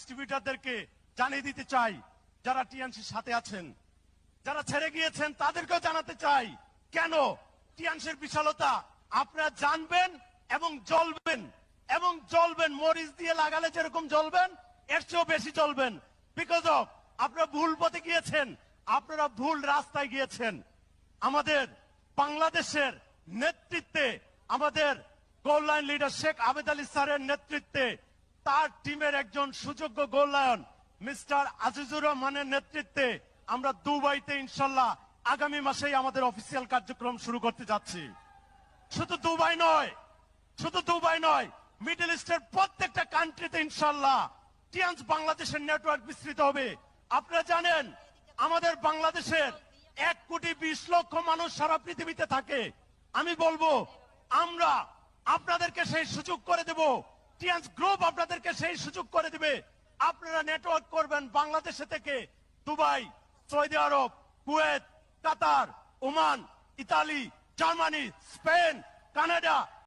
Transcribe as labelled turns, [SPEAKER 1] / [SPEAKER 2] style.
[SPEAKER 1] ডিস্ট্রিবিউটরদেরকে জানিয়ে দিতে চাই, যারা টিএনসির সাথে আছেন, যারা ছেড়ে গিয়েছেন তাদেরকেও জানাতে চাই, কেন টিএনসির বিশালতা আপনারা জানবেন এবং জ্বলবেন, এবং জ্বলবেন। মরিচ দিয়ে লাগালে যেরকম জ্বলবেন এর চেয়েও বেশি জ্বলবেন। বিকজ অফ আপনারা ভুল পথে গিয়েছেন, আপনারা ভুল রাস্তায় গিয়েছেন। আমাদের বাংলাদেশের নেতৃত্বে, আমাদের গোল লাইন লিডার শেখ আবেদ আলী স্যারের নেতৃত্বে, তার টিমের একজন সুযোগ্য গোল লায়ন মিস্টার আজিজুর রহমানের নেতৃত্বে আমরা দুবাইতে ইনশাল্লাহ আগামী মাসেই আমাদের অফিসিয়াল কার্যক্রম শুরু করতে যাচ্ছি। শুধু দুবাই নয়, শুধু দুবাই নয়, মিডল ইস্টের প্রত্যেকটা কান্ট্রিতে ইনশাল্লাহ টিএনস বাংলাদেশের নেটওয়ার্ক বিস্তৃত হবে। আপনারা জানেন আমাদের বাংলাদেশের 1,20,00,000 মানুষ সারা পৃথিবীতে থাকে। আমি বলবো আমরা আপনাদেরকে সেই সুযোগ করে দেব, টিএনস গ্রুপ আপনাদেরকে সেই সুযোগ করে দিবে। আপনারা নেটওয়ার্ক করবেন বাংলাদেশে থেকে দুবাই, সৌদি আরব, Kuwait, Qatar, Oman, Italy, Germany, Spain, Canada,